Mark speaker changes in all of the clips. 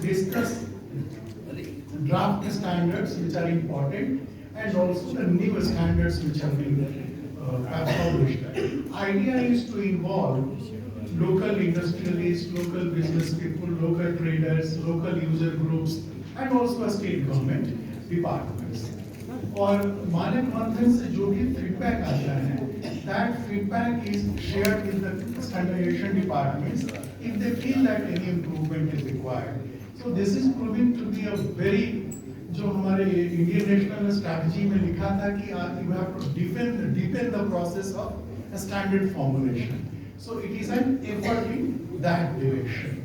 Speaker 1: discuss draft standards which are important and also the new standards which have been published. Idea is to involve local industrialists, local business people, local traders, local user groups and also state government departments. और मानक मंथन से जो भी feedback आता है, that feedback is shared with the standardization departments if they feel that any improvement is required. So this is proving to be a very जो हमारे इंडियन नेशनल स्ट्रैटेजी में लिखा था कि you have to deepen the process of standard formulation. So it is an effort in that direction.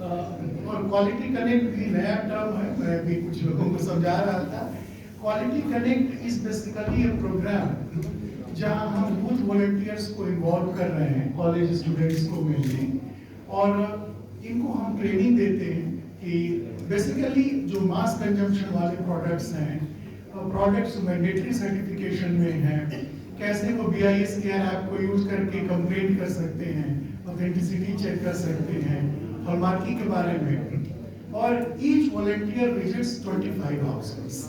Speaker 1: और quality connect भी नया term है, मैं भी कुछ लोगों को समझा रहा था. Quality connect is basically a programme जहां हम यूथ वॉलंटियर्स को इन्वॉल्व कर रहे हैं, कॉलेज स्टूडेंट्स को मिलने, और इनको हम ट्रेनिंग देते हैं कि बेसिकली जो मास कंजम्पशन वाले प्रोडक्ट्स हैं, प्रोडक्ट्स मैंडेटरी सर्टिफिकेशन में हैं, कैसे वो BIS केयर ऐप को यूज करके कंप्लेंट कर सकते हैं, ऑथेंटिसिटी चेक कर सकते हैं, हॉलमार्किंग के बारे में. और ईच वॉलंटियर विजिट्स 25 हाउसेस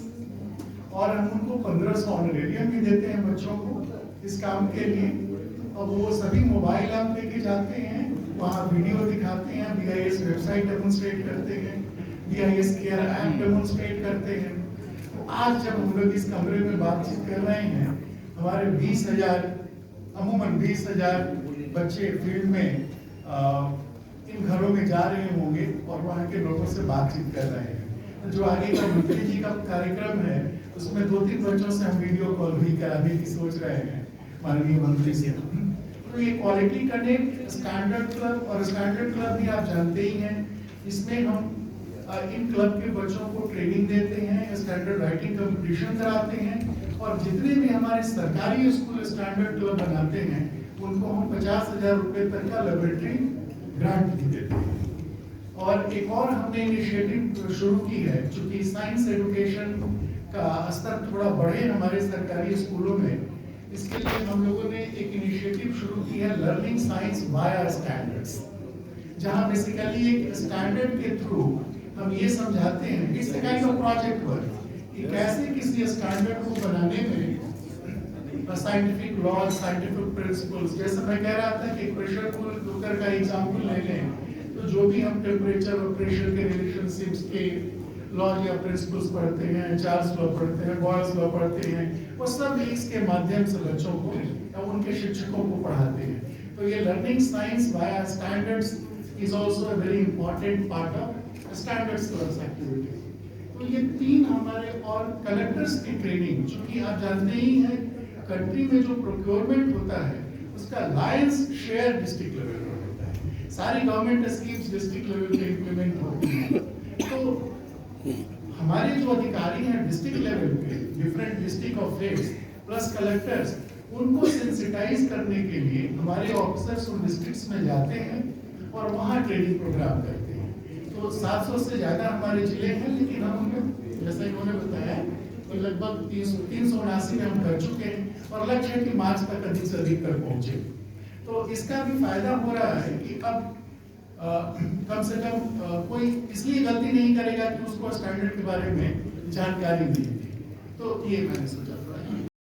Speaker 1: और हम उनको 1500 ऑनरेरियम भी देते हैं बच्चों को इस काम के लिए. अब वो सभी मोबाइल ऐप लेके जाते हैं, वहाँ वीडियो दिखाते हैं, BIS वेबसाइट डेमोन्स्ट्रेट करते हैं, BIS केयर ऐप डेमोन्स्ट्रेट करते हैं. तो आज जब हम लोग इस कमरे में बातचीत कर रहे हैं, हमारे 20,000 अमूमन 20,000 बच्चे फील्ड में इन घरों में जा रहे होंगे और वहाँ के लोगों से बातचीत कर रहे हैं. जो आगे का मंत्री जी का कार्यक्रम है उसमें 2-3 बच्चों से हम वीडियो कॉल भी कराने की सोच रहे हैं माननीय मंत्री से. तो ये क्वालिटी कनेक्ट स्टैंडर्ड क्लब, और स्टैंडर्ड क्लब भी आप जानते ही हैं, इसमें हम इन क्लब के बच्चों को ट्रेनिंग देते हैं, स्टैंडर्ड राइटिंग कंपटीशन कराते हैं, और जितने भी हमारे सरकारी स्कूल स्टैंडर्ड क्लब बनाते हैं उनको हम 50,000 रुपए तक का लेबोरेटरी ग्रांट भी देते हैं. और एक और हमने इनिशिएटिव शुरू की है, चूंकि साइंस एजुकेशन का स्तर थोड़ा बढ़े हमारे सरकारी स्कूलों में, इसके लिए हम लोगों ने एक इनिशिएटिव शुरू की है, लर्निंग साइंस वाया स्टैंडर्ड्स, जहां बेसिकली एक स्टैंडर्ड के थ्रू हम ये समझाते हैं, it's a kind of project work, कि कैसे किसी स्टैंडर्ड को बनाने में साइंटिफिक लॉज, साइंटिफिक प्रिंसिपल्स, जैसे मैं कह रहा था कि प्रेशर कुकर का एग्जांपल ले लें, तो जो भी हम टेम्परेचर और प्रेशर के रिलेशनशिप्स के लॉज या प्रिंसिपल्स पढ़ते हैं, चार्ल्स लॉ पढ़ते हैं, बॉयल्स लॉ पढ़ते हैं, वो सब इसके माध्यम से बच्चों को या उनके शिक्षकों को पढ़ाते हैं. तो ये learning science via standards is also a very important part of standards class activity. तो ये 3 हमारे, और कलेक्टर्स की ट्रेनिंग, चूंकि आप जानते ही हैं कंट्री में जो प्रोक्योरमेंट होता है उसका लायंस शेयर डिस्ट्रिक्ट लेवल पर होता है. सारी गवर्नमेंट स्कीम्स डिस्ट्रिक्ट लेवल पे इम्प्लीमेंट होती हैं. तो हमारे जो अधिकारी हैं डिस्ट्रिक्ट लेवल पे, different district office plus collectors, उनको सेंसिटाइज करने के लिए हमारे ऑफिसर्स उन डिस्ट्रिक्ट्स में जाते हैं और वहाँ ट्रेनिंग प्रोग्राम करते हैं. तो 700 से ज्यादा हमारे जिले हैं, लेकिन हम जैसा इन्होंने बताया तो लगभग 379 में हम कर चुके हैं, और लक्ष्य है कि मार्च तक अधिक से अधिक तक पहुंचे. तो इसका भी फायदा हो रहा है कि अब कम से कम कोई इसलिए गलती नहीं करेगा कि उसको स्टैंडर्ड के बारे में जानकारी नहीं थी. तो ये मैंने सोचा.